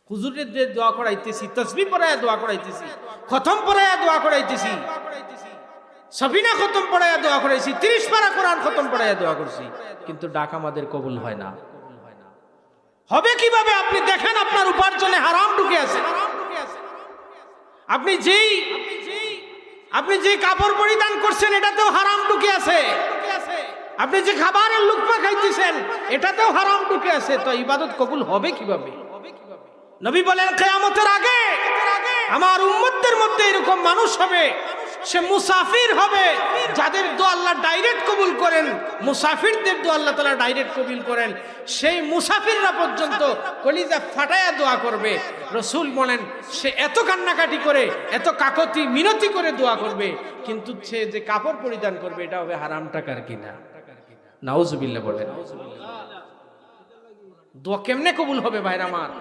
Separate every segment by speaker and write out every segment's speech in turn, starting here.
Speaker 1: হুজুরের দিয়ে দোয়া করাইতেছি, তাসবিহ পড়ায়া দোয়া করাইতেছি, খতম পড়ায়া দোয়া করাইতেছি, সাফিনা খতম পড়ায়া দোয়া করাইছি, 30 পারা কোরআন খতম পড়ায়া দোয়া করছি, কিন্তু ডাক আমাদের কবুল হয় না। হবে কিভাবে? আপনি দেখেন আপনার উপার্জনে হারাম ঢুকে আছে। আপনি যেই কাপড় পরিধান করছেন এটাতেও হারাম ঢুকে আছে। আপনি যে খাবারের লুকমা খাইতেছেন এটাতেও হারাম ঢুকে আছে। তো ইবাদত কবুল হবে কিভাবে? নবী বলেন কিয়ামতের আগে আমার উম্মতদের মধ্যে এরকম মানুষ হবে, সে মুসাফির হবে, যাদের দোয়া আল্লাহ ডাইরেক্ট কবুল করেন, মুসাফিরদের দোয়া আল্লাহ তাআলা ডাইরেক্ট কবুল করেন। সেই মুসাফিররা পর্যন্ত কলিজা ফাটায়া দোয়া করবে। রাসূল বলেন সে এত কান্নাকাটি করে, এত কাকতি মিনতি করে দোয়া করবে, কিন্তু সে যে কাপড় পরিধান করবে এটা হবে হারাম টাকার কিনা। নাউজুবিল্লাহ বলেন। দোয়া কেমনে কবুল হবে ভাইরা আমার?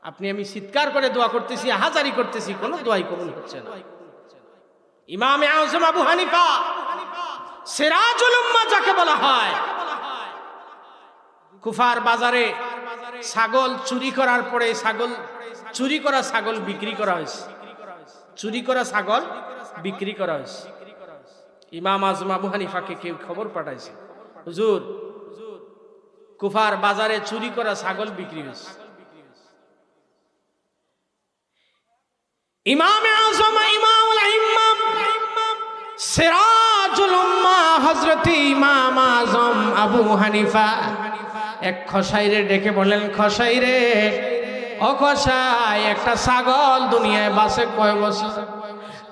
Speaker 1: আপনি আমি চিৎকার করে দোয়া করতেছি, আহাজারি করতেছি, কোনো দোয়াই কবুল হচ্ছে না। ইমামে আযম আবু হানিফা সিরাজুল উম্মাহ যাকে বলা হয়, কুফার বাজারে ছাগল চুরি করার পরে চুরি করা ছাগল বিক্রি করা হয়েছে। চুরি করা ছাগল বিক্রি করা হয়েছে। ইমাম আযম আবু হানিফাকে কেউ খবর পাঠাইছে, হুজুর কুফার বাজারে চুরি করা ছাগল বিক্রি হয়েছে। ইমামে আযম ইমামুল আইম্মাম সিরাজুল উম্মাহ হযরত ইমাম আযম আবু হানিফা এক খসাইরে ডেকে বলেন, খসাইরে, ও খসাই, একটা ছাগল দুনিয়ায় বাঁচে কয় বছর?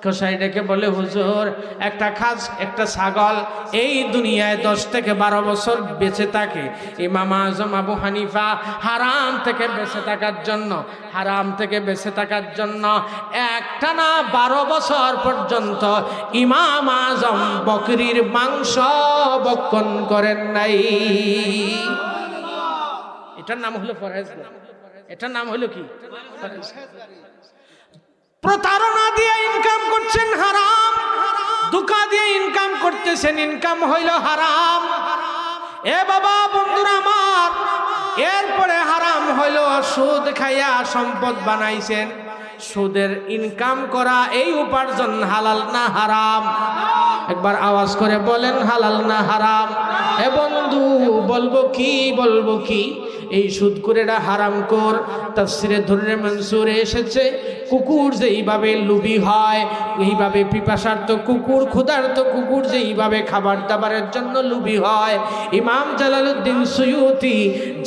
Speaker 1: খসাই ডেকে বলে, হুজুর একটা ছাগল এই দুনিয়ায় 10 থেকে 12 বছর বেঁচে থাকে। ইমাম আযম আবু হানিফা হারাম থেকে বেঁচে থাকার জন্য একটানা 12 বছর পর্যন্ত ইমাম আযম বকরির মাংস ভক্ষণ করেন নাই। এটার নাম হলো পরহেজগার। এটার নাম হলো কি? প্রতারণা দিয়ে ইনকাম করছেন হারাম, ধোঁকা দিয়ে ইনকাম করতেছেন, ইনকাম হইল হারাম। এ বাবা বন্ধুরা আমার, এরপরে হারাম হইল সুদ খাইয়া সম্পদ বানাইছেন। সুদের ইনকাম করা এই উপার্জন হালাল না হারাম? একবার আওয়াজ করে বলেন, হালাল না হারাম? এ বন্ধু বলবো কি এই সুদখোরেরা হারামখোর। তাফসীরে দুররে মনসুরে এসেছে, কুকুর যেইভাবে লোভী হয়, এইভাবে পিপাসার্ত কুকুর, ক্ষুধার্ত কুকুর যেইভাবে খাবার দাবারের জন্য লোভী হয়। ইমাম জালালউদ্দিন সুয়ুতি,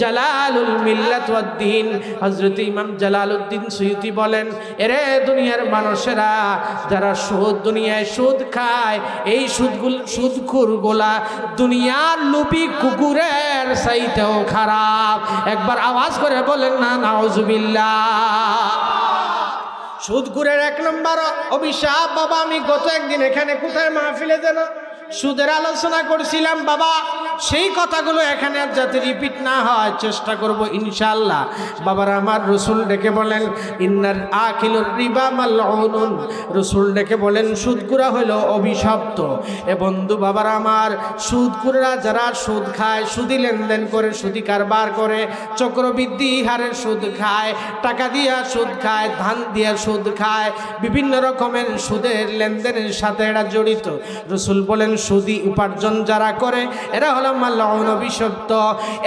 Speaker 1: জালালুল মিল্লাত ওয়াদ দ্বীন, হযরত ইমাম জালালউদ্দিন সুয়ুতি বলেন, এরে দুনিয়ার মানুষেরা যারা দুনিয়ায় সুদ খায়, এই সুদখোরগুলা দুনিয়ার লোভী কুকুরের চাইতেও খারাপ। একবার আওয়াজ করে বলেন না নাউজুবিল্লাহ। সুদখোরের 1 নম্বর অভিশাপ। বাবা আমি গত একদিন এখানে কোথায় মাহফিলে যেন সুদের আলোচনা করছিলাম বাবা, সেই কথাগুলো এখানে আর যাতে রিপিট না হয় চেষ্টা করব ইনশাআল্লাহ। বাবার আমার রাসূল ডেকে বলেন, ইন্নার আকিলুর রিবা মালউনুন। রাসূল ডেকে বলেন সুদখোরা হলো অভিশপ্ত। এ বন্ধু বাবার আমার, সুদখোররা যারা সুদ খায়, সুদি লেনদেন করে, সুদি কারবার করে, চক্রবৃদ্ধি হারে সুদ খায়, টাকা দিয়া সুদ খায়, ধান দিয়া সুদ খায়, বিভিন্ন রকমের সুদের লেনদেনের সাথে এরা জড়িত। রাসূল বলেন সুদি উপার্জন যারা করে এরা হলো মালউন, অভিশপ্ত।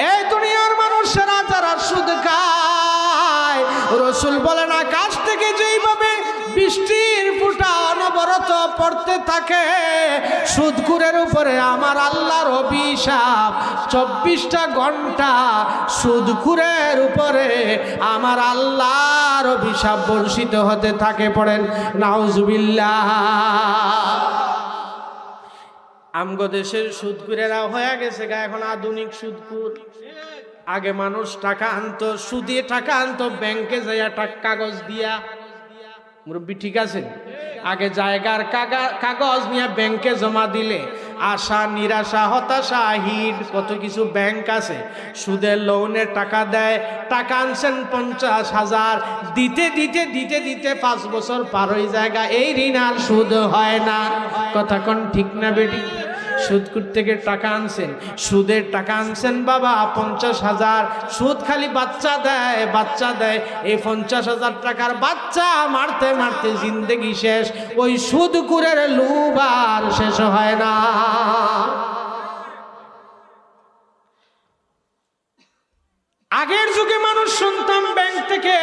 Speaker 1: এই দুনিয়ার মানুষেরা যারা সুদ খায়, রাসূল বলেন আকাশ থেকে যেইভাবে বৃষ্টির ফোঁটা অনবরত পড়তে থাকে, সুদখোরের উপরে আমার আল্লাহর অভিশাপ 24টা ঘন্টা সুদখোরের উপরে আমার আল্লাহর অভিশাপ বর্ষিত হতে থাকে। পড়েন নাউজুবিল্লাহ। আমগো দেশের সুদখোরেরা হয়ে গেছে এখন আধুনিক সুদখোর। আগে মানুষ টাকা আনতো, সুদে টাকা আনতো, ব্যাংকে যাইয়া কাগজ দিয়া। মুরব্বী ঠিক আছেন? আগে জায়গার কাগজ নিয়ে ব্যাংকে জমা দিলে আশা, নিরাশা, হতাশা, হিট, কত কিছু ব্যাংক আছে। সুদের লোনের টাকা দেয়, টাকা আনছেন 50,000, দিতে দিতে দিতে দিতে 5 বছর পার হয়ে জায়গা, এই ঋণ আর সুদ হয় না। কথা কোন ঠিক না বেটি? সুদকুর থেকে টাকা আনছেন, সুদের টাকা আনছেন বাবা 50,000, সুদ খালি বাচ্চা দেয়। এই 50,000 টাকার বাচ্চা মারতে মারতে জিন্দেগি শেষ। ওই সুদকুরের লোভ আর শেষ হয় না। আগের যুগে মানুষ শুনতাম ব্যাংক থেকে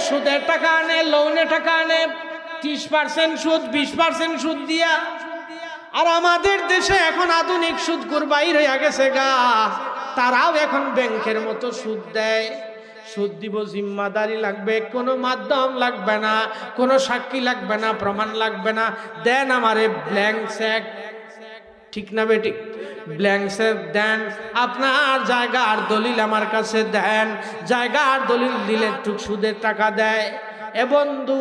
Speaker 1: সুদের টাকা আনে, লোনে টাকা আনে, 30% সুদ, 20% সুদ দিয়া। আর আমাদের দেশে এখন আধুনিক সুদকুর বাইর হয়ে গেছে গা, তারাও এখন ব্যাংকের মতো সুদ দেয়। সুদ দিব, জিম্মাদারি লাগবে, কোনো মাধ্যম লাগবে না, কোনো সাক্ষী লাগবে না, প্রমাণ লাগবে না। দেন আমারে ব্ল্যাঙ্ক চেক, ঠিক না বেটি? ব্ল্যাঙ্ক চেক দেন, আপনার জায়গা আর দলিল আমার কাছে দেন। জায়গা আর দলিল দিলে একটু সুদের টাকা দেয়। এ বন্ধু,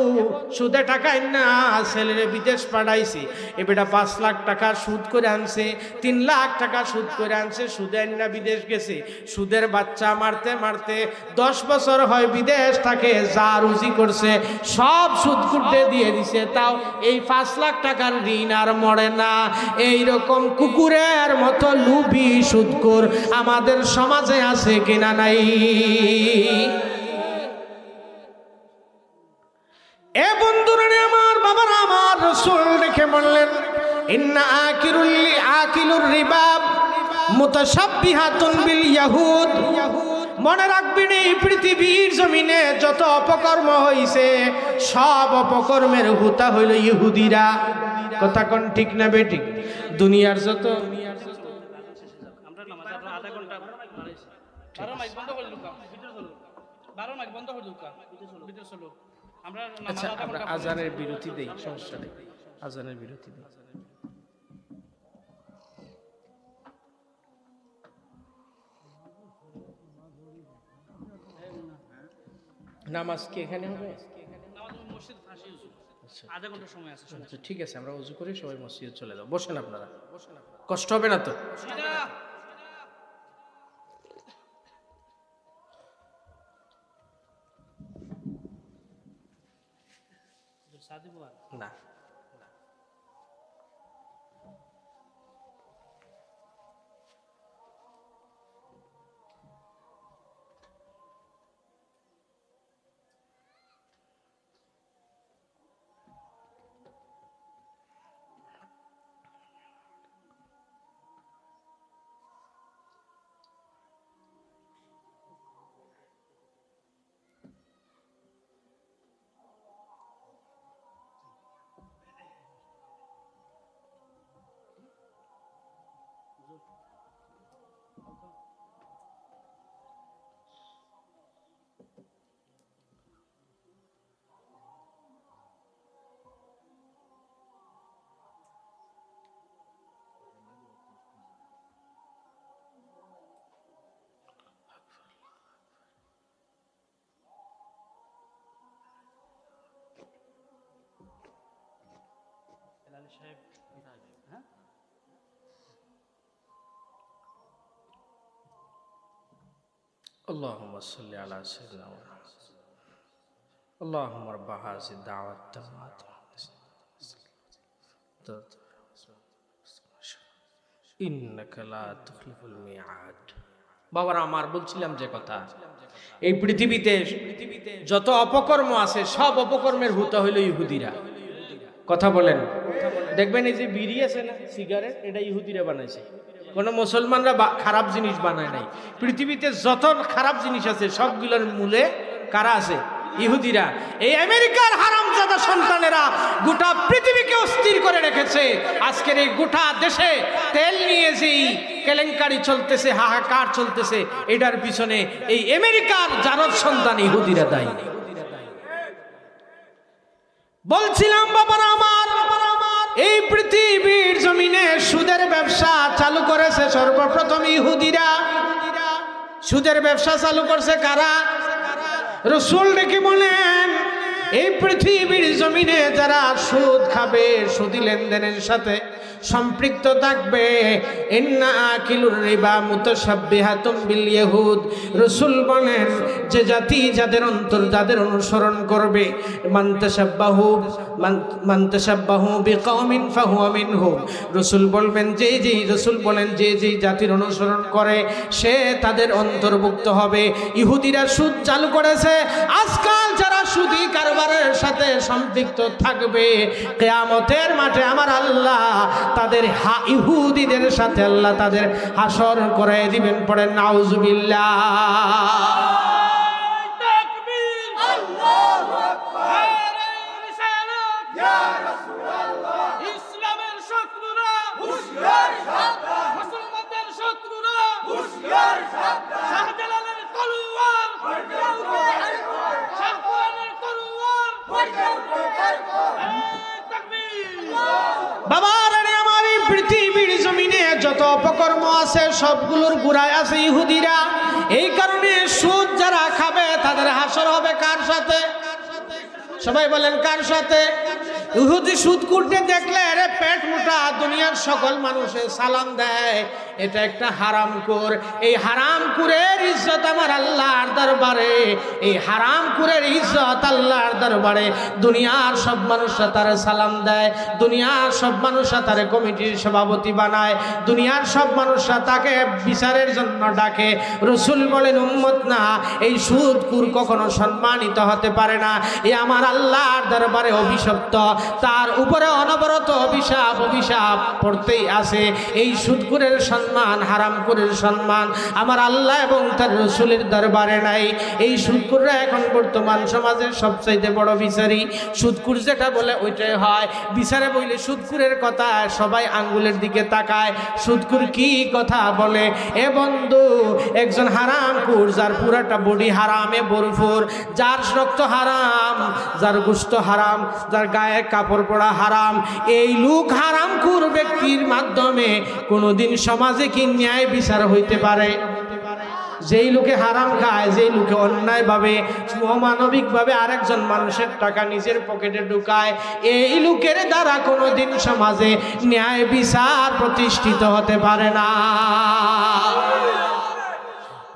Speaker 1: সুদে টাকায় না ছেলেরে বিদেশ পাঠাইছি, এবেটা 5 লাখ টাকা সুদ করে আনছে, 3 লাখ টাকা সুদ করে আনছে, সুদে না বিদেশ গেছে। সুদের বাচ্চা মারতে মারতে 10 বছর হয় বিদেশ থাকে, যা রুজি করছে সব সুদ কুটে দিয়ে দিছে, তাও এই 5 লাখ টাকার ঋণ আর মরে না। এইরকম কুকুরের মতো লুবি সুদখোর আমাদের সমাজে আছে কিনা নাই? এ বন্ধুরা আমার, বাবারা আমার, রাসূল দেখে বললেন ইন্না আকিলুর রিবা মুতাশাব্বিহাতুন বিল ইয়াহুদ। মনে রাখবেন, এই পৃথিবীর জমিনে যত অপকর্ম হইছে সব অপকর্মের হুতা হইল ইহুদিরা। কথা কোন ঠিক না বেঠিক? দুনিয়ার যত আচ্ছা, আমরা আজানের বিরতি দেই, সমস্যা নেই, আজানের বিরতি দেই। নামাজ কি এখানে হবে?
Speaker 2: আধা ঘন্টা সময় আছে।
Speaker 1: আচ্ছা ঠিক আছে, আমরা ওযু করে সবাই মসজিদে চলে যাব। বসেন আপনারা, কষ্ট হবে না তো? না, اللهم صل على سيدنا محمد اللهم رب هذه الدعوة التامة إنك لا تخلف الميعاد। বাবারা আমার, বলছিলাম যে কথা, এই পৃথিবীতে যত অপকর্ম আছে সব অপকর্মের হুতা হইল ইহুদিরা। কথা বলেন, দেখবেন এই যে বিড়ি আছে না, সিগারেট, এটা ইহুদিরা বানাইছে। কোনো মুসলমানরা খারাপ জিনিস বানায় নাই। পৃথিবীতে যত খারাপ জিনিস আছে সবগুলোর মূলে কারা আছে? ইহুদিরা। এই আমেরিকার হারামজাদা সন্তানেরা গোটা পৃথিবীকে অস্থির করে রেখেছে। আজকের এই গোটা দেশে তেল নিয়ে যেই কেলেঙ্কারি চলতেছে, হাহাকার চলতেছে, এটার পিছনে এই আমেরিকার জারদ সন্তান ইহুদিরা দায়ী। বলছিলাম বাবারা আমার, এই পৃথিবীর জমিনে সুদের ব্যবসা চালু করেছে সর্বপ্রথম ইহুদিরা। সুদের ব্যবসা চালু করছে কারা? রাসূল ডেকে বলেন, এই পৃথিবীর জমিনে যারা সুদ খাবে, সুদি লেনদেনের সাথে সম্পৃক্ত থাকবে। ইন্না আকিলুর রিবা মুতাশাব্বিহাতুম বিল ইয়াহুদ, রাসূল বলেন যে জাতি যাদের অনুসরণ করবে, মান তাশাব্বাহু বিকওমিন ফাহুয়া মিনহুম, রাসূল বলেন যে জাতির অনুসরণ করে সে তাদের অন্তর্ভুক্ত হবে। ইহুদিরা সুদ চালু করেছে, আজকাল যারা সুদি কারবারের সাথে সম্পৃক্ত থাকবে, কিয়ামতের মাঠে আমার আল্লাহ তাদের ইহুদিদের সাথে আল্লাহ তাদের হাসর করে দিবেন। পড়েন নাউজুবিল্লাহ। পৃথিবীর জমিনে যত অপকর্ম আছে সবগুলোর গুড়ায় আছে ইহুদিরা। এই কারণে সুদ যারা খাবে তাদের হাসর হবে কার সাথে? সবাই বলেন কার সাথে? ইহুদি সুদ করতে দেখলে আরে পেট মোটা, দুনিয়ার সকল মানুষের সালাম দেয়, এটা একটা হারামখোর। এই হারামখোরের ইজ্জত আমার আল্লাহর দরবারে, এই হারামখোরের ইজ্জত আল্লাহর দরবারে। দুনিয়ার সব মানুষরা তারে সালাম দেয়, দুনিয়ার সব মানুষরা তারে কমিটির সভাপতি বানায়, দুনিয়ার সব মানুষরা তাকে বিচারের জন্য ডাকে। রাসূল বলেন উম্মত না, এই সুদখোর কখনো সম্মানিত হতে পারে না। এ আমার আল্লাহর দরবারে অভিশপ্ত, তার উপরে অনবরত অভিশাপ পড়তেই আছে। এই সুদখোরের সম্মান, হারামখোরের সম্মান আমার আল্লাহ এবং তার রাসূলের দরবারে নাই। এই সুদখোররা এখন বর্তমান সমাজের সবচাইতে বড় বিচারী। সুদখোর যেটা বলে ওইটাই হয়। বিচারে বইলে সুদখোরের কথা সবাই আঙ্গুলের দিকে তাকায়। সুদখোর কি কথা বলে? এ বন্ধু, একজন হারামখোর যার পুরাটা বডি হারামে ভরপুর, যার রক্ত হারাম, যার গোশত হারাম, যার গায়ে কাপড় পরা হারাম, এই লোক হারামখোর ব্যক্তির মাধ্যমে কোনোদিন সমাজে কি ন্যায় বিচার হইতে পারে? যেই লোকে হারাম খায়, যেই লোকে অন্যায়ভাবে অমানবিকভাবে আরেকজন মানুষের টাকা নিজের পকেটে ঢুকায়, এই লোকের দ্বারা কোনোদিন সমাজে ন্যায় বিচার প্রতিষ্ঠিত হতে পারে না।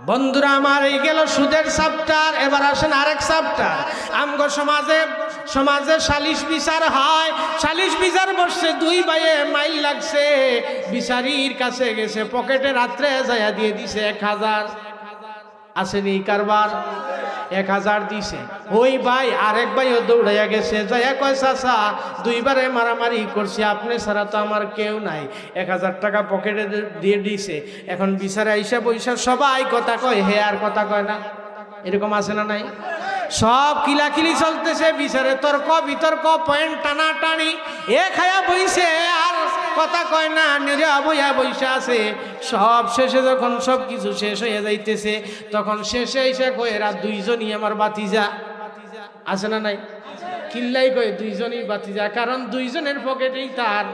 Speaker 1: বন্ধুরা আমার, এই গেল সুদের চ্যাপ্টার। এবার আসেন আরেক চ্যাপ্টার। আমগো সমাজে সালিশ বিচার হয়। সালিশ বিচার বসছে, দুই ভাইয়ে মাইল লাগছে, বিচারীর কাছে গেছে, পকেটে রাত্রে যায়া দিয়ে দিছে 1000। আসেনি কারবার? 1000 দিছে। ওই ভাই আরেক ভাইও দৌড়াইয়া গেছে, যাইয়া কয় চাচা দুইবারে মারামারি করছি, আপনি ছাড়া তো আমার কেউ নাই। 1000 টাকা পকেটে দিয়ে দিছে। এখন বিচারে আইসা বইসা সবাই কথা কয়, হে আর কথা কয় না। এরকম আছে না নাই? সব কিলাকিলি চলতেছে, বিচারে তর্ক বিতর্ক, পয়েন্ট টানাটানি। এ খায়া বইছে আর কথা কয় না, নিরা বইয়া বইসা আছে। সব শেষে যখন সব কিছু শেষ হয়ে যাইতেছে, তখন শেষে এসে কয় এরা দুইজনই আমার বাতিজা। আছে না নাই? কিল্লাই কয় দুইজনই বাতিজা, কারণ দুইজনের পকেটেই তার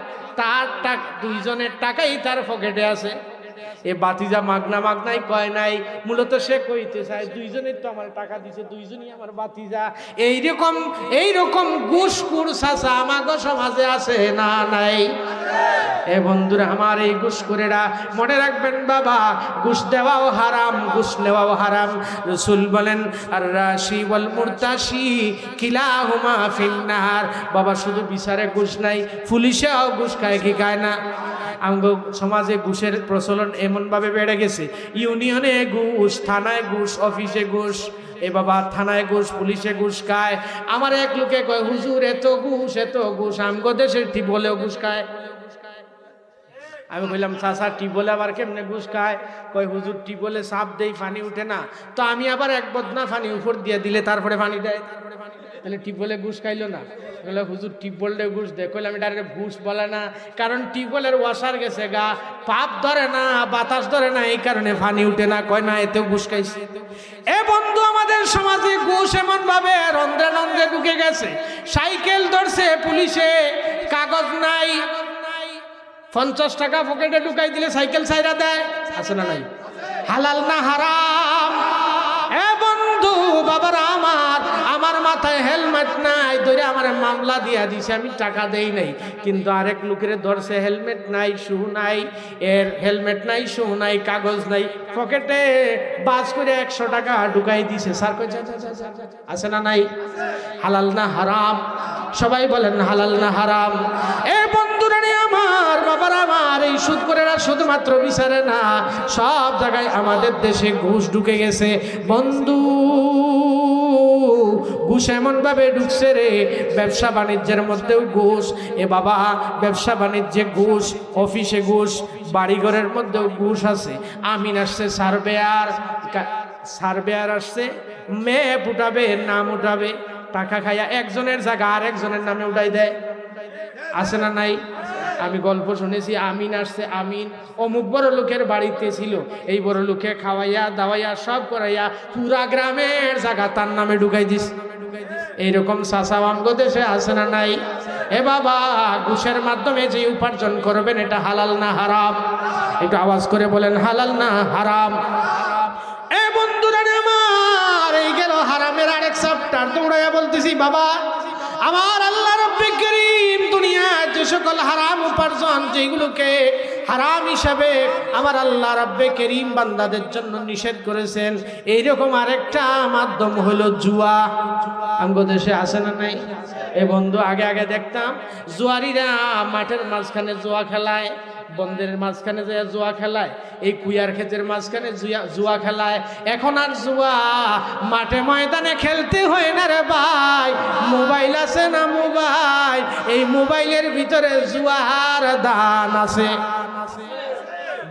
Speaker 1: দুইজনের টাকাই তার পকেটে আছে। এ বাতিজা মাগনাই কয় নাই, মূলত সে কইতে চায় দুইজনের তো আমার টাকা দিছে, দুইজনই আমার বাতিজা। এইরকম ঘুষখোর চাচা আমাগো সমাজে আছে না নাই? এ বন্ধুরা আমার, এই ঘুষখোরেরা মনে রাখবেন বাবা, ঘুষ দেওয়াও হারাম, ঘুষ নেওয়াও হারাম। রাসূল বলেন আর রাশি ওয়াল মুরতাশি কিলাহুমা ফিন্নার। বাবা শুধু বিচারে ঘুষ নাই, পুলিশেও ঘুষ খায় কি খায় না? আমগো সমাজে ঘুষের প্রচলন এমনভাবে বেড়ে গেছে, ইউনিয়নে ঘুষ, থানায় ঘুষ, অফিসে ঘুষ। এ বাবা, থানায় ঘুষ, পুলিশে ঘুষ খায়। আমার এক লোকে কয় হুজুর এত ঘুষ, আমগো দেশের টিবলেও ঘুষ খায়। আমি বললাম চাচা টিবলে আবার কেমনে ঘুষ খায়? কয় হুজুর টিবলে চাপ দেই, পানি উঠে না, তো আমি আবার এক বদনা পানি উপর দিয়ে দিলে তারপরে পানি দেয়, তাহলে টিবলে ঘুষ খাইলো না? বলে হুজুর টিবলে ঘুষ দেয়। কইলাম এটা ঘুষ বলে না, কারণ টিবলের ওয়াসার গেছে গা, পাপ ধরে না, বাতাস ধরে না, এই কারণে পানি উঠে না। কয় না, এতেও ঘুষ খাইছে। এ বন্ধু, আমাদের সমাজে ঘুষ এমন ভাবে রন্ধ্রে রন্ধ্রে ঢুকে গেছে। সাইকেল ধরছে পুলিশে, কাগজ নাই, 50 টাকা পকেটে ঢুকাই দিলে সাইকেল ছাইরা দেয়। আছে না নাই? হালাল না হারাম? এ বন্ধু বাবারা আমার মাথায় হেলমেট নাই, ধরে আমার মামলা দিয়া দিছে, আমি টাকা দেই নাই। কিন্তু আরেক লোকের ধরছে, হেলমেট নাই, শু নাই, এর হেলমেট নাই, শু নাই, কাগজ নাই, পকেটে বাজ করে 100 টাকা ঢুকাই দিছে। স্যার কই আছে না নাই? হালাল না হারাম? সবাই বলেন হালাল না হারাম? এ বন্ধুরা আমার, বাবারা আমার, এই সুদ করে শুধুমাত্র বিচারে না, সব জায়গায় আমাদের দেশে ঘুষ ঢুকে গেছে বন্ধু। ঘুষ এমন ভাবে ঢুকছে রে, ব্যবসা বাণিজ্যের মধ্যেও ঘুষ। এ বাবা, ব্যবসা বাণিজ্যে ঘুষ, অফিসে ঘুষ, বাড়িঘরের মধ্যেও ঘুষ আছে। আমিন আসছে সার্ভেয়ার আসছে, মেয়ে উঠাবে, নাম উঠাবে, টাকা খাইয়া একজনের জায়গা আর একজনের নামে উঠাই দেয়। আছে না নাই? আমি গল্প শুনেছি, আমিন আসছে, আমিন অমুক বড় লোকের বাড়িতে ছিল, এই বড় লোকে খাওয়াইয়া দাওয়াইয়া সব করাইয়া পুরা গ্রামের জায়গা তার নামে ঢুকাই দিস। এইরকম চাচা আমগো দেশে আছে না নাই? এ বাবা, ঘুষের মাধ্যমে যে উপার্জন করবেন, এটা হালাল না হারাম? একটু আওয়াজ করে বলেন হালাল না হারাম? এ বন্ধুরা আমার, এই গেল হারামের আরেক চ্যাপ্টার। তোমরা বলতেছি বাবা, আমার আল্লাহ রাব্বুল কারীম দুনিয়ায় যে সকল হারাম উপার্জন, যেগুলোকে হারাম হিসাবে আমার আল্লাহ রাব্বুল কারীম বান্দাদের জন্য নিষেধ করেছেন, এইরকম আরেকটা মাধ্যম হলো জুয়া। আমগো দেশে আছে না নাই? এ বন্ধু, আগে দেখতাম জুয়ারিরা মাঠের মাঝখানে জুয়া খেলায়, বন্ধের মাঝখানে যে জুয়া খেলায়, এই কুয়ার ক্ষেতের মাঝখানে জুয়া খেলায়। এখন আর জুয়া মাঠে ময়দানে খেলতে হয় না রে ভাই, মোবাইল আছে না মোবাইল, এই মোবাইলের ভিতরে জুয়ার দান আছে।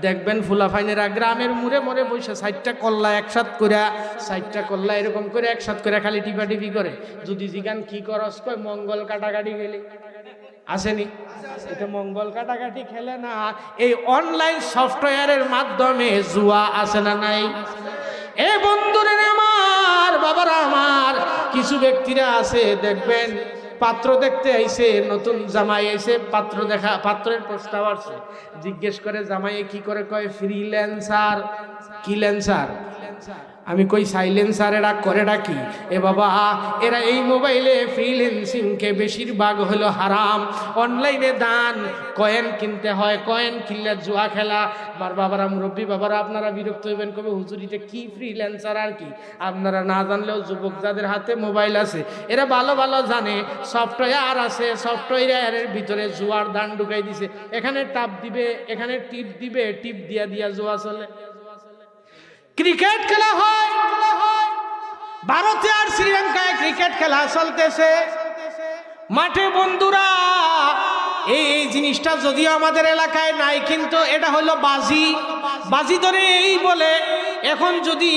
Speaker 1: দেখবেন ফুলাফাইনেরা গ্রামের মুড়ে মোড়ে বসে 60টা কল্লা একসাথ করে, 60টা কল্লা এরকম করে একসাথ করে খালি টিপাটিপি করে। যদি জিগান কি করস, কয় মঙ্গল কাটাকাটি গেলে। আসেনি? এটা মঙ্গল কাটাকাটি খেলে না, এই অনলাইন সফটওয়্যারের মাধ্যমে জুয়া আছে না নাই? এ বন্ধুরা আমার, বাবারা আমার, কিছু ব্যক্তিরা আছে দেখবেন পাত্র দেখতে আইছে, নতুন জামাই আইছে, পাত্রের প্রস্তাব আসছে, জিজ্ঞেস করে জামাই কি করে, কয় ফ্রিল্যান্সার। কি ল্যান্সার? আমি কই সাইলেন্সার, এরা করেটা কি? এ বাবা, এরা এই মোবাইলে ফ্রিল্যান্সিংকে বেশিরভাগ হলো হারাম। অনলাইনে দান, কয়েন কিনতে হয়, কয়েন কিনলে জুয়া খেলা। আমার বাবারা, মুরব্বী বাবারা, আপনারা বিরক্ত হইবেন, কবে হুজুরিতে কি ফ্রিল্যান্সার আর কি? আপনারা না জানলেও যুবক যাদের হাতে মোবাইল আছে, এরা ভালো ভালো জানে সফটওয়্যার আছে, সফটওয়্যারের ভিতরে জুয়ার দান ঢুকাই দিছে। এখানে টাপ দিবে, এখানে টিপ দিবে, টিপ দিয়া জুয়া চলে। ক্রিকেট খেলা হয়, ভারতে আর শ্রীলঙ্কায় ক্রিকেট খেলা চলতেছে মাঠে। বন্ধুরা, এই জিনিসটা যদিও আমাদের এলাকায় নাই, কিন্তু এটা হলো বাজি ধরে এই বলে। এখন যদি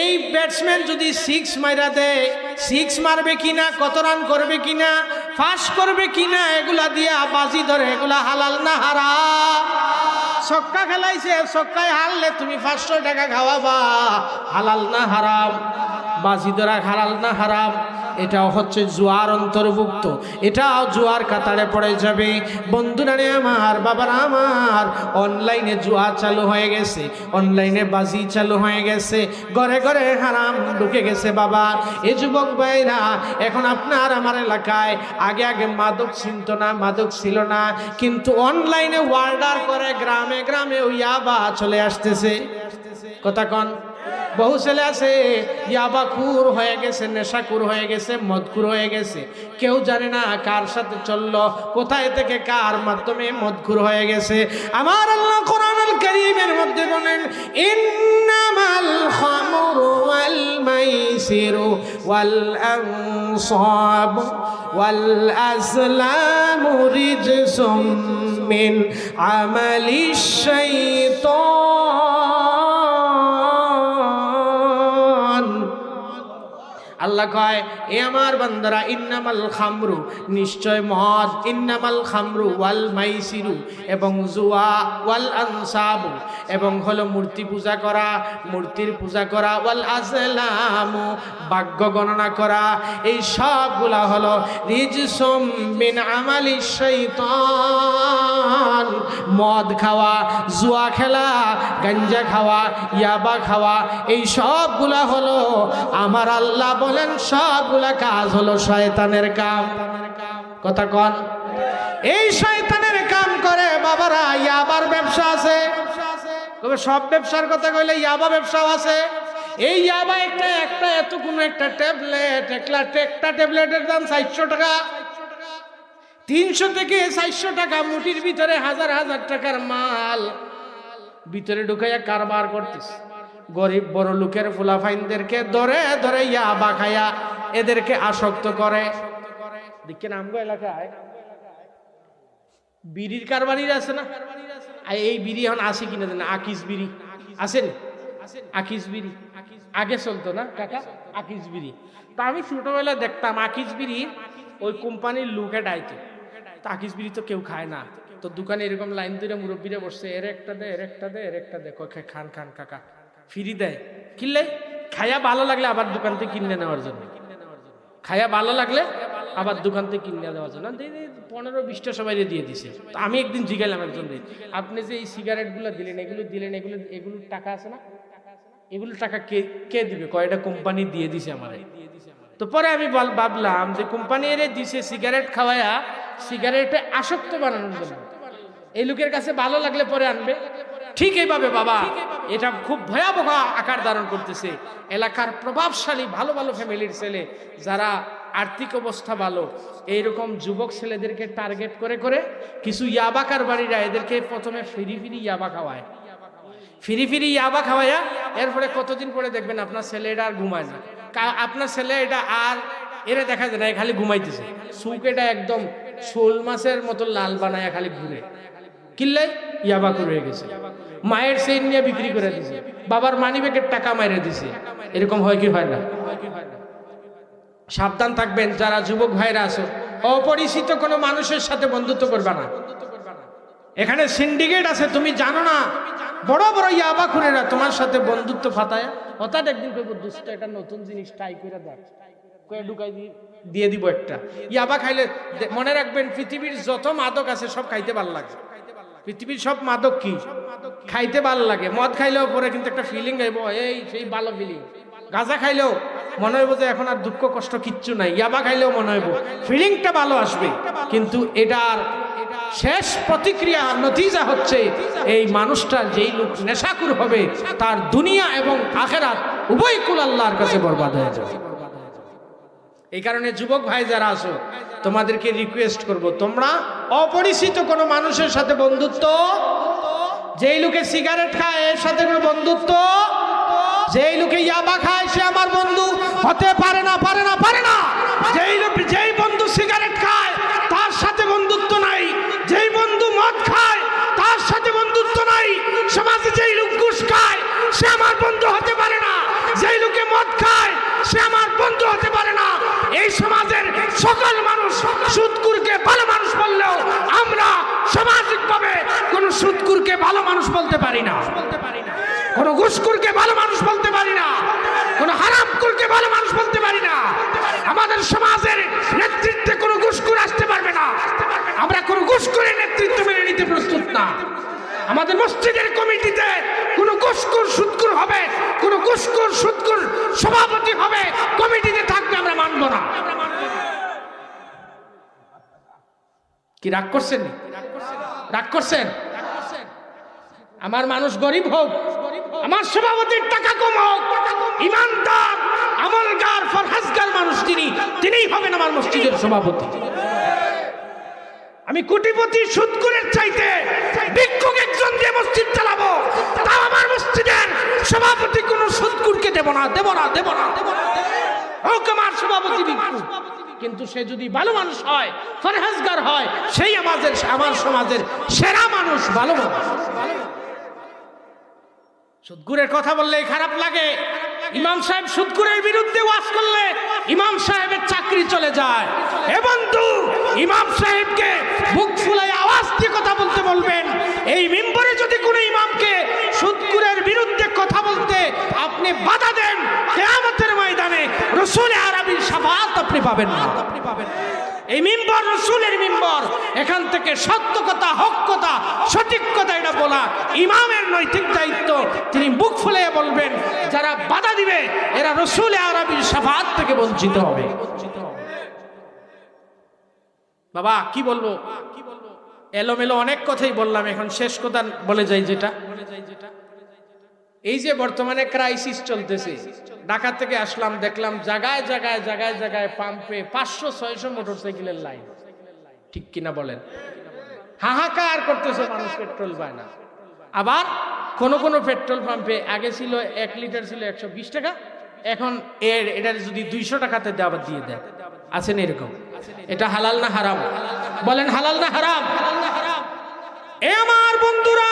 Speaker 1: এই ব্যাটসম্যান যদি 6 মাইরা দেয়, 6 মারবে কিনা, কত রান করবে কিনা, ফাস্ট করবে কিনা, এগুলা দিয়া বাজি ধরে। এগুলা হালাল না হারাম? ছক্কা খেলাইছে, ছক্কায় হারলে তুমি 500 টাকা খাওয়াবা, হালাল না হারাম? বাজি ধরা হালাল না হারাম? এটাও হচ্ছে জুয়ার অন্তর্ভুক্ত, এটাও জুয়ার কাতারে পড়ে যাবে। বন্ধুরা আমার, বাবারা আমার, অনলাইনে জুয়া চালু হয়ে গেছে, অনলাইনে বাজি চালু হয়ে গেছে, ঘরে ঘরে হারাম ঢুকে গেছে বাবা। এ যুবক ভাইরা, এখন আপনার আমার এলাকায় আগে মাদক চিনত না, মাদক ছিল না, কিন্তু অনলাইনে অর্ডার করে গ্রামে গ্রামে ওই ইয়াবা চলে আসতেছে। কথা কন? বহু ছেলে আছে ইয়াবাখুর হয়ে গেছে, নেশাখুর হয়ে গেছে, মদখুর হয়ে গেছে, কেউ জানে না কার সাথে চললো, কোথায় থেকে কার মাধ্যমে মদখুর হয়ে গেছে। আমার আল্লাহ কোরআনুল কারীমের মধ্যে বলেন, ইন্নামাল খামরু ওয়াল মাইসিরু ওয়াল আনসাবু ওয়াল আজলামু রিজসুম মিন আমালিশ শাইতান। আল্লাহ কয়, এ আমার বান্দারা, ইন্নামাল খামরু, নিশ্চয় মদ, ইন্নামাল খামরু ওয়াল মাইসিরু, এবং জুয়া, ওয়াল আনসাবু, এবং হলো মূর্তি পূজা করা, মূর্তির পূজা করা, ওয়াল আজলামু, ভাগ্য গণনা করা, এই সবগুলা হলো রিজসুম মিন আমালিশ শাইতান। মদ খাওয়া, জুয়া খেলা, গাঞ্জা খাওয়া, ইয়াবা খাওয়া, এই সবগুলা হলো আমার আল্লাহ বলেন সবগুলা কাজ হলো শয়তানের কাম। কথা কন। এই শয়তানের কাম করে বাবারা। ইয়াবার ব্যবসা আছে, তবে সব ব্যবসার কথা কইলে ইয়াবা ব্যবসাও আছে। এই ইয়াবা একটা এত কোনো একটা ট্যাবলেট, একটা ট্যাবলেটের দাম 400 টাকা, 300 থেকে 400 টাকা। মুঠির ভিতরে হাজার হাজার টাকার মাল ভিতরে ঢুকাইয়া কারবার করতেছে। গরিব বড় লোকের ফুলাফাইনদেরকে ধরে ধরে ইয়াবা খায়া এদেরকে আসক্ত করে। দেখেন আমগো এলাকায় বিড়ির কারবারির আছে না, এই বিড়ি এখন আছে কিনা জানেন? আকিস বিড়ি আছেন? আকিস বিড়ি আগে চলতো না কাকা, আকিস বিড়ি। তা আমি ছোটবেলায় দেখতাম আকিস বিড়ি ওই কোম্পানির লোকে ডাইতো। তা আকিস বিড়ি তো কেউ খায় না, তো দোকানে এরকম লাইন ধরে মুরব্বীরা বসছে, এর একটা দে, এর একটা দে, এর একটা দে, খান খান কাকা, ফ্রি দেয়। কিনলে খায়া ভালো লাগলে আবার দোকান থেকে কিনে নেওয়ার জন্য, খায়া ভালো লাগলে আবার দোকান থেকে কিনে দেওয়ার জন্য 15-20টা সবাই দিয়ে দিছে। তো আমি একদিন জিজ্ঞাসলাম একজন, আপনি যে এই সিগারেটগুলো দিলেন, এগুলোর টাকা আছে না? এগুলোর টাকা কে দিবে? কয়টা কোম্পানি দিয়ে দিছে আমারে। তো পরে আমি ভাবলাম যে কোম্পানি এর দিছে সিগারেট খাওয়ায়া সিগারেটে আসক্ত বানানোর জন্য। এই লোকের কাছে ভালো লাগলে পরে আনবে। ঠিক এইভাবে বাবা এটা খুব ভয়াবহ আকার ধারণ করতেছে। এলাকার প্রভাবশালী ভালো ভালো ফ্যামিলির ছেলে যারা আর্থিক অবস্থা ভালো, এইরকম যুবক ছেলেদেরকে টার্গেট করে করে কিছু ইয়াবা কারবারিরা এদেরকে প্রথমে ফিরি ইয়াবা খাওয়ায়, ফিরি ইয়াবা খাওয়ায়া এরপরে কতদিন পরে দেখবেন আপনার ছেলে এটা আর ঘুমায় না, আপনার ছেলে এটা আর এরা দেখা যায় না, খালি ঘুমাইতেছে। সুখ এটা একদম শোল মাছের মতো লাল বানায় খালি ঘুরে, কিনলে ইয়াবা করে গেছে। মায়ের চেইন নিয়ে বিক্রি করে দিছে, বাবার মানিব্যাগের টাকা মাইরে দিছে। এরকম হয় কি হয় না? সাবধান থাকবেন যারা যুবক ভাইরা আছো, অপরিচিত কোনো মানুষের সাথে বন্ধুত্ব করবে না। এখানে সিন্ডিকেট আছে, তুমি জানো না। বড় বড় ইয়াবা খুরেরা তোমার সাথে বন্ধুত্ব ফাতায় হঠাৎ একদিন কইব দোস্ত একটা নতুন জিনিস ট্রাই করে দেখ, কয়ে ঢুকাই দিয়ে দিব একটা। ইয়াবা খাইলে মনে রাখবেন পৃথিবীর যত মাদক আছে সব খাইতে ভালো লাগে। পৃথিবীর সব মাদক কি খাইতে ভালো লাগে। মদ খাইলেও পরে কিন্তু একটা ফিলিং আইব, এই সেই ভালো ফিলিং। গাঁজা খাইলেও মনে হইব যে এখন আর দুঃখ কষ্ট কিচ্ছু নাই। ইয়াবা খাইলেও মনে হইব ফিলিংটা ভালো আসবে, কিন্তু এটার শেষ প্রতিক্রিয়া নতিজা হচ্ছে এই মানুষটা যেই লোক নেশাকুর হবে তার দুনিয়া এবং আখেরাত উভয় কুল আল্লাহর কাছে বরবাদ হয়ে যাবে। এই কারণে যুবক ভাই যারা আছো তোমাদেরকে রিকোয়েস্ট করব, তোমরা অপরিচিত কোনো মানুষের সাথে বন্ধুত্ব, যেই লোকে সিগারেট খায় এর সাথে কোনো বন্ধুত্ব, যেই লোকে ইয়াবা খায় সে আমার বন্ধু হতে পারে না, পারে না, পারে না। যেই বন্ধু সিগারেট খায় তার সাথে বন্ধুত্ব নাই, যেই বন্ধু মদ খায় তার সাথে বন্ধুত্ব নাই। সমাজে যেই লোক ঘুষ খায় সে আমার বন্ধু হতে পারে না, যেই লোকে মদ খায় সে আমার বন্ধু হতে পারে না। এই সমাজের সকল মানুষ সুদকুরকে ভালো মানুষ বললেও আমরা সামাজিকভাবে কোন সুদকুরকে ভালো মানুষ বলতে পারি না, কোন ঘুষখোরকে ভালো মানুষ বলতে পারি না, কোন হারামখোরকে ভালো মানুষ বলতে পারি না। আমাদের সমাজের নেতৃত্বে কোন ঘুষখোর আসতে পারবে না, আমরা কোন ঘুষখোরের নেতৃত্ব মেনে নিতে প্রস্তুত না। আমাদের মসজিদের কমিটিতে কোন ঘুষখোর সুদখোর হবে, কোন ঘুষখোর সুদখোর সভাপতি হবে, কমিটিতে থাকবে, আমরা মানব না। কি রাগ করছেন? রাগ করছেন? আমার মানুষ গরিব হোক, আমার সভাপতির টাকা কম হোক, ইমানদার আমলগার ফরহাজগার মানুষ তিনিই হবেন আমার মসজিদের সভাপতি। আমি কোটিপতি সুদখোরের চাইতে ভিক্ষুক একজন দিয়ে মসজিদ চালাবো, তাও আমার মসজিদের সভাপতি কোন সুদখোরকে দেব না, দেব না, দেব না, দেব না। হোক আমার সভাপতি ভিক্ষুক, কিন্তু সে যদি ভালো মানুষ হয়, ফরহাজগার হয়, সেই আমার সমাজের সেরা মানুষ, ভালো মানুষ। সুদখোরের কথা বললে খারাপ লাগে। ইমাম সাহেব সুদখোরের বিরুদ্ধে ওয়াজ করলে ইমাম সাহেবের চাকরি চলে যায়। এ বন্ধু, ইমাম সাহেবকে বুক ফুলাই আওয়াজ দিয়ে কথা বলতে বলবেন। এই মিম্বরে যদি কোনো ইমামকে সুদখোরের বিরুদ্ধে কথা বলতে আপনি বাধা দেন, কিয়ামতের ময়দানে রাসূল আরবীর শাফাআত আপনি পাবেন না। এই মিম্বর রাসূলের মিম্বর, এখান থেকে সত্য কথা, হক কথা, সঠিক কথা এটা বলা ইমামের নৈতিক দায়িত্ব। তিনি বুক ফুলিয়ে বলবেন, যারা বাধা দিবে এরা রাসূল আরবীর শাফাআত থেকে বঞ্চিত হবে। বাবা কি বলবো, এলোমেলো অনেক কথাই বললাম, এখন শেষ কথা বলে যাই যেটা, এই যে বর্তমানে ক্রাইসিস চলতেছে, ঢাকা থেকে আসলাম, দেখলাম জায়গায় জায়গায় জায়গায় জায়গায় পাম্পে 500-600 মোটরসাইকেলের লাইন, ঠিক কিনা বলেন? হাহাকার করতেছে মানুষ, পেট্রোল পায় না। আবার কোন পেট্রোল পাম্পে আগে ছিল 1 লিটার ছিল 120 টাকা, এখন এটা যদি 200 টাকাতে আবার দিয়ে দেয়, আছেন এরকম? এটা হালাল না হারাম? বলেন হালাল না হারাম? এ আমার বন্ধুরা,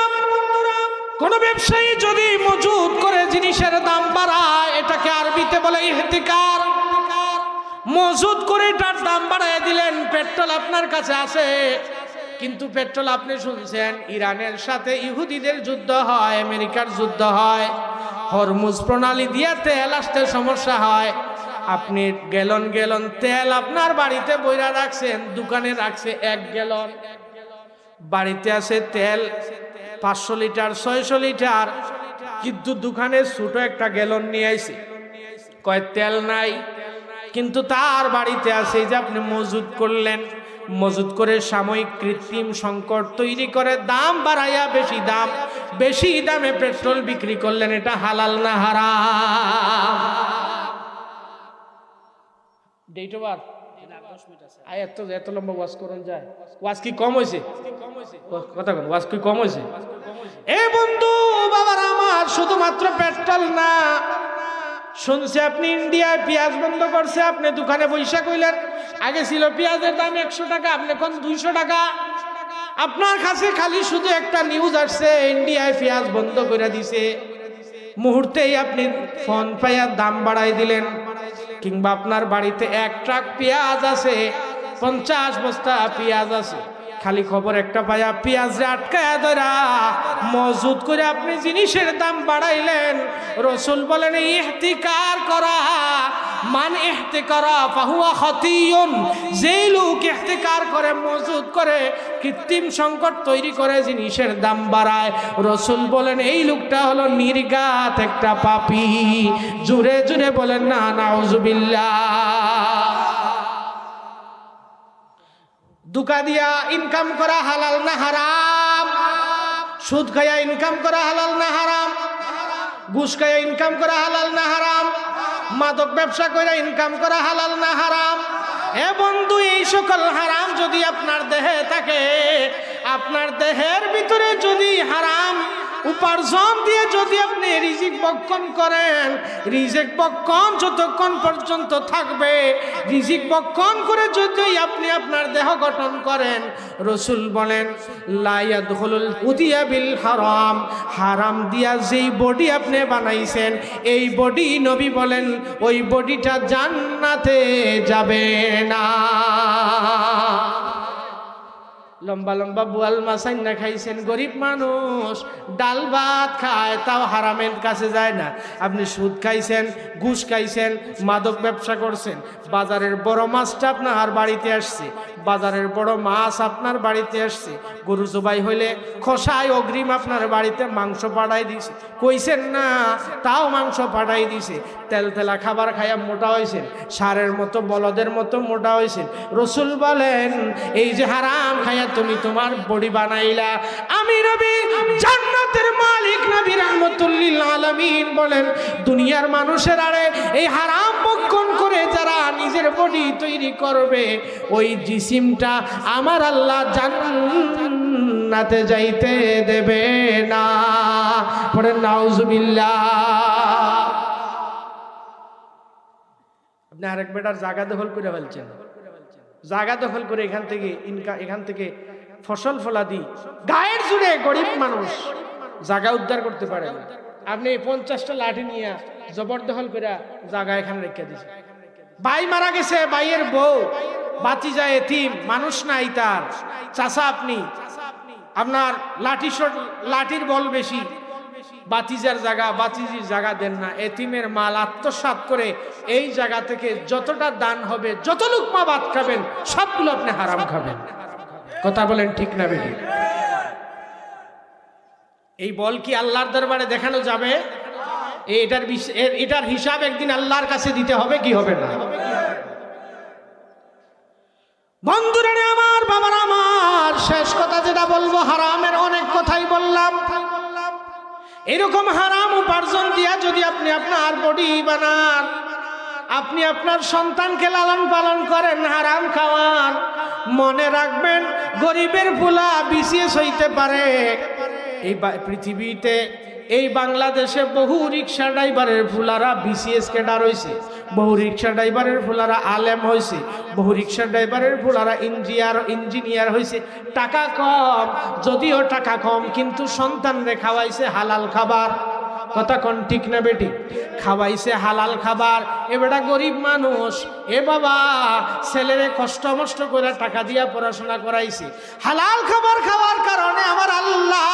Speaker 1: কোন ব্যবসায়ী যদি মজুদ করে জিনিসের দাম বাড়ায়, এটাকে আরবিতে বলে ইহতিকার। মজুদ করে এটার দাম বাড়ায় দিলেন। পেট্রোল আপনার কাছে আছে, কিন্তু পেট্রোল আপনি শুনছেন ইরানের সাথে ইহুদিদের যুদ্ধ হয়, আমেরিকার যুদ্ধ হয়, হরমুজ প্রণালী দিয়ে তেল আসতে সমস্যা হয়। আপনি গ্যালন গ্যালন তেল আপনার বাড়িতে বইরা রাখছেন, দোকানে রাখছে 1 গ্যালন, বাড়িতে আছে তেল 500 লিটার 600 লিটার, কিন্তু দোকানে ছোট একটা গ্যালন নিয়ে আইছে, কয় তেল নাই, কিন্তু তার বাড়িতে আছে। যে আপনি মজুদ করলেন, মজুদ করে সাময়িক কৃত্রিম সংকট তৈরি করে দাম বাড়াইয়া বেশি দামে পেট্রোল বিক্রি করলেন, এটা হালাল না হারাম? ডেট ওভার এত লম্বা ওয়াজ করুন যায়, ওয়াজ কি কম হয়েছে? কথা বল, ওয়াজ কি কম হয়েছে? এ বন্ধু বাবার আমার, শুধুমাত্র পেট্রোল না, শুনছি আপনি ইন্ডিয়ায় পেঁয়াজ বন্ধ করছে, আপনি দোকানে বৈশা কইলেন আগে ছিল পেঁয়াজের দাম 100 টাকা, আপনি এখন 200 টাকা। আপনার কাছে খালি শুধু একটা নিউজ আসছে ইন্ডিয়ায় পেঁয়াজ বন্ধ করে দিছে, মুহূর্তেই আপনি ফোন পাইয়া দাম বাড়াই দিলেন। কিংবা আপনার বাড়িতে 1 ট্রাক পেঁয়াজ আছে, 50 বস্তা পেঁয়াজ আছে, খালি খবর একটা পাইয়া পেঁয়াজে আটকায়া ধরা মজুদ করে আপনি জিনিসের দাম বাড়াইলেন। রসুল বলেন ইহতিকার করা, মান ইহতিকারা ফাহুয়া খাতিয়ুন, যেই লোক ইহতিকার করে, মজুদ করে, কৃত্রিম সংকট তৈরি করে জিনিসের দাম বাড়ায়, রসুল বলেন এই লোকটা হলো নির্ঘাত একটা পাপী। জুড়ে জুড়ে বলেন না নাউজুবিল্লাহ। দুকা দিয়া ইনকাম করা হালাল না হারাম? সুদ খায়া ইনকাম করা হালাল না হারাম? ঘুষ খায়া ইনকাম করা হালাল না হারাম? মাদক ব্যবসা করে ইনকাম করা হালাল না হারাম? এ বন্ধু, এই সকল হারাম যদি আপনার দেহে থাকে, আপনার দেহের ভিতরে যদি হারাম উপার্জন দিয়ে যদি আপনি রিজিক বক্ষণ করেন, রিজিক বক্ষণ যতক্ষণ পর্যন্ত থাকবে, রিজিক বক্ষণ করে যদি আপনি আপনার দেহ গঠন করেন, রসুল বলেন লা ইয়াদখুলুল উদিয়া বিল হারাম, হারাম দিয়া যেই বডি আপনি বানাইছেন, এই বডি নবী বলেন ওই বডিটা জান্নাতে যাবে না। লম্বা লম্বা বোয়াল মাছ না খাইছেন, গরিব মানুষ ডাল ভাত খায়, তাও হারামের কাছে যায় না। আপনি সুদ খাইছেন, ঘুষ খাইছেন, মাদক ব্যবসা করছেন, বাজারের বড় মাছটা আপনার বাড়িতে আসছে, বাজারের বড় মাছ আপনার বাড়িতে আসছে, গরু জবাই হইলে খোসায় অগ্রিম আপনার বাড়িতে মাংস পাঠাই দিছে, কইছেন না তাও মাংস পাঠাই দিছে, তেল তেলা খাবার খাইয়া মোটা হয়েছেন, সারের মতো বলদের মতো মোটা হয়েছেন। রসুল বলেন এই যে হারাম খাইয়া তুমি তোমার বডি বানাইলা। আমি নবী জান্নাতের মালিক নবী রাহমাতুল্লিল আলামিন বলেন দুনিয়ার মানুষের আরে এই হারাম ভক্ষণ করে যারা নিজের বডি তৈরি করবে, ওই জিসিমটা আমার আল্লাহ জান্নাতে যাইতে দেবে না। পড়ে নাউজুবিল্লাহ। আপনি আরেক বেটার জায়গা দখল করে ফেলছেন, জায়গা দখল করে এখান থেকে ফসল ফলাদি গায়ের জুড়ে গরিব মানুষ জায়গা উদ্ধার করতে পারে না। আপনি 50টা লাঠি নিয়ে জবরদখল করে জায়গা এখানে রেখে দিয়েছেন। ভাই মারা গেছে, ভাইয়ের বউ, বাতিজা এতিম, মানুষ নাই তার, চাচা আপনি, আপনার লাঠির বল বেশি, বাতিজার জায়গা বাতিজির জায়গা দেন না, এতিমের মাল আত্মসাৎ করে এই জায়গা থেকে যতটা দান হবে, যত লুকমা ভাত খাবেন সবগুলো আপনি হারাম খাবেন। কথা বলেন ঠিক না বেশি? এই বল কি আল্লাহর দরবারে দেখানো যাবে? এটার হিসাব একদিন আল্লাহর কাছে দিতে হবে কি হবে না? বন্ধুরা আমার, হারামের অনেক কথাই বললাম। এরকম হারাম উপার্জন দিয়া যদি আপনি আপনার বডি বানান, আপনি আপনার সন্তানকে লালন পালন করেন, হারাম খাওয়ান, মনে রাখবেন গরিবের ফুলা বিসিএস হইতে পারে। এই পৃথিবীতে, এই বাংলাদেশে বহু রিক্সা ড্রাইভারের ফুলারা বিসিএস ক্যাডার হয়েছে, বহু রিক্সা ড্রাইভারের ফুলারা আলেম হয়েছে, বহু রিক্সা ড্রাইভারের ফুলারা ইঞ্জিনিয়ার হয়েছে। টাকা কম, যদিও টাকা কম, কিন্তু সন্তানরে খাওয়াইছে হালাল খাবার। কথা কোন ঠিক না বেটি? খাওয়াইছে হালাল খাবার। এ বেটা গরিব মানুষ, এ বাবা ছেলেরে কষ্ট মষ্ট করে টাকা দিয়া পড়াশোনা করাইছে। হালাল খাবার খাওয়ার কারণে আমার আল্লাহ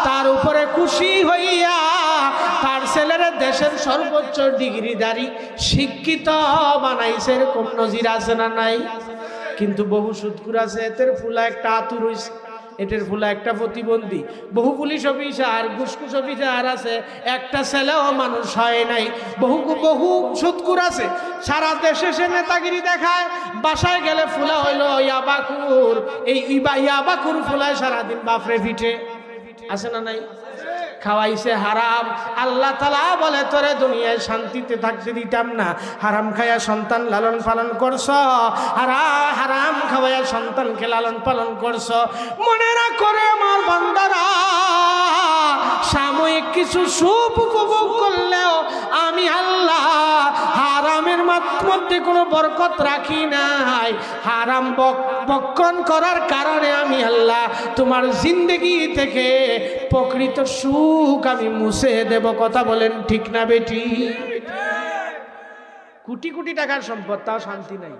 Speaker 1: তার উপরে খুশি হইয়া তার ছেলেরে দেশের সর্বোচ্চ ডিগ্রিধারী শিক্ষিত বানাইছে। এরকম নজির আছে না নাই? কিন্তু বহু সুদকুর আছে, এদের ফুলা একটা আতুর হইছে, এটার ফুলা একটা প্রতিবন্ধী। বহু পুলিশ অফিসার, ঘুসখুস অফিসার আছে, একটা ছেলেও মানুষ হয় নাই। বহু সুদকুর আছে, সারা দেশে সে নেতাগিরি দেখায়, বাসায় গেলে ফুলা হইল ইয়াবাকুর। এই ইয়াবাকুর ফুলায় সারাদিন বাপরে পিঠে। আছে না নাই? খাওয়াইছে হারাম। আল্লাহ তাআলা বলে তোরে দুনিয়ায় শান্তিতে থাকতে দিতাম না, হারাম খায়া সন্তান লালন পালন করছ, হারাম খাওয়াইয়া সন্তানকে লালন পালন করছ। মনে না করে আমার বান্দারা, সাময়িক কিছু সুখ উপভোগ করলেও আমি আল্লাহ হারামের মধ্যে কোনো বরকত রাখি নাই। হারাম বক্ষণ করার কারণে আমি আল্লাহ তোমার জিন্দেগি থেকে প্রকৃত সুখ আমি মুছে দেব। কথা বলেন ঠিক না বেটি? কোটি কোটি টাকার সম্পদ, তাও শান্তি নাই।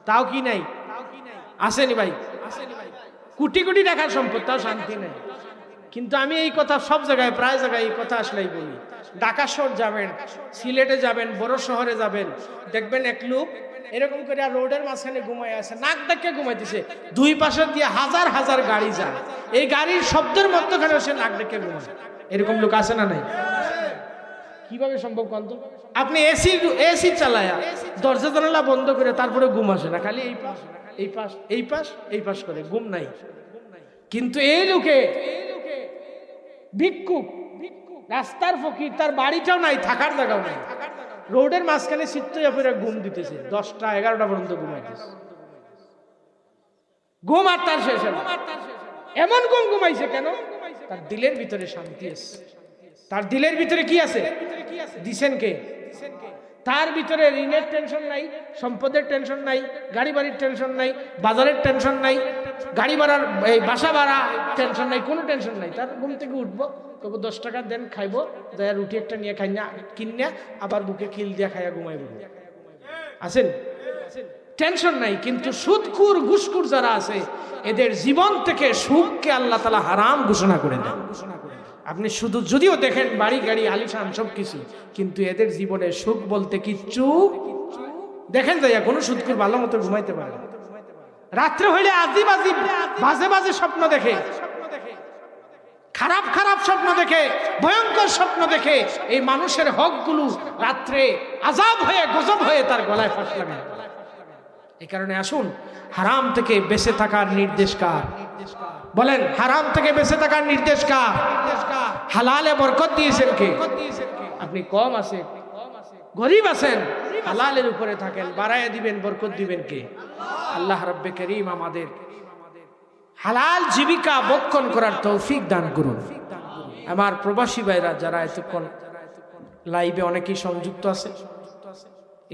Speaker 1: তাও কি নাই? আসেনি ভাই? কোটি কোটি টাকার সম্পদ, তাও শান্তি নাই। কিন্তু আমি এই কথা সব জায়গায়, প্রায় জায়গায় এই কথা আসলেই বলি। ঢাকা শহর যাবেন, সিলেটে যাবেন, বড় শহরে যাবেন, দেখবেন এক লোক এরকম করে রোডের মাঝখানে ঘুমাই আছে, নাক ডাকে ঘুমাইতেছে। দুই পাশে দিয়ে হাজার হাজার গাড়ি যায়, এই গাড়ির শব্দের মধ্যখানে সে নাক ডাকে ঘুমায়। এরকম লোক আছে না নাই? কিভাবে সম্ভব কন্ত? আপনি এসি চালায়া দরজা জানালা বন্ধ করে তারপরে ঘুম আসে না, খালি এই পাশ এই পাশ এই পাশ এই পাশ করে, ঘুম নাই। কিন্তু এই লোকে ভিক্ষুক, রাস্তার ফকির, তার বাড়িটাও নাই, থাকার জায়গাও নাই, রোডের মাঝখানে চিত্তয়া করে ঘুম দিতেছে, 10টা 11টা পর্যন্ত ঘুমাইতেছে। ঘুম আর তার শেষ হবে। এমন ঘুমাইছে কেন? তার দিলের ভিতরে শান্তি আছে। তার দিলের ভিতরে কি আছে? দিছেন কে? তার ভিতরে ঋণের টেনশন নাই, সম্পদের টেনশন নাই, গাড়ি বাড়ির টেনশন নাই, বাজারের টেনশন নাই, গাড়ি ভাড়ার এই বাসা ভাড়া টেনশন নাই, কোনো টেনশন নাই। তার ঘুম থেকে উঠবো, তবু 10 টাকা দেন, খাইবো, দয়া রুটি একটা নিয়ে খাই না, কিনিয়া আবার বুকে খিল দিয়া খাইয়া ঘুমাইব। আছেন? টেনশন নাই। কিন্তু সুদখোর ঘুষখোর যারা আছে, এদের জীবন থেকে সুখকে আল্লাহ তাআলা হারাম ঘোষণা করে দেন। আপনি শুধু যদিও দেখেন বাড়ি গাড়ি আলিশান সব কিছু, কিন্তু এদের জীবনে সুখ বলতে কিচ্ছু দেখেন যাইয়া কোনো সুদখোর ভালো মতো ঘুমাইতে পারে না। রাত্রে হইলে আজিব আজিব বাজে বাজে স্বপ্ন দেখে, খারাপ খারাপ স্বপ্ন দেখে, ভয়ঙ্কর স্বপ্ন দেখে। এই মানুষের হকগুলো রাত্রে আযাব হয়ে গজব হয়ে তার গলায় ফাঁস লাগে। এই কারণে আসুন, হারাম থেকে বেঁচে থাকার নির্দেশ কার? বলেন, হারাম থেকে বেঁচে থাকার নির্দেশ কার? হালালে বরকত দিয়েছেন কে? আপনি কম আছে, গরিব আছেন, হালালের উপরে থাকেন, বাড়াইয়া দিবেন, বরকত দিবেন কে? আল্লাহ রাব্বে করিম আমাদের হালাল জীবিকা বক্ষণ করার তৌফিক দান করুন। আমার প্রবাসী ভাইরা যারা এতক্ষণ লাইভে অনেকেই সংযুক্ত আছে,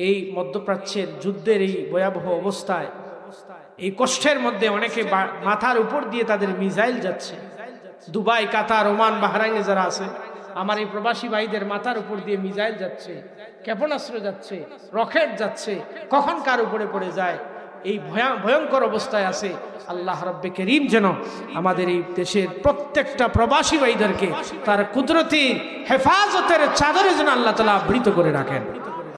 Speaker 1: এই মধ্যপ্রাচ্যের যুদ্ধের এই ভয়াবহ অবস্থায়, এই কষ্টের মধ্যে অনেকে মাথার উপর দিয়ে তাদের মিসাইল যাচ্ছে। দুবাই, কাতার, ওমান, বাহরাইনে যারা আছে, আমার এই প্রবাসী ভাইদের মাথার উপর দিয়ে মিসাইল যাচ্ছে, ক্ষেপণাস্ত্র যাচ্ছে, রকেট যাচ্ছে, কখন কার উপরে পড়ে যায়, এই ভয়ঙ্কর অবস্থায় আছে। আল্লাহ রাব্বে করিম যেন আমাদের এই দেশের প্রত্যেকটা প্রবাসী ভাইদেরকে তার কুদরতি হেফাজতের চাদরে যেন আল্লাহ তাআলা আবৃত করে রাখেন।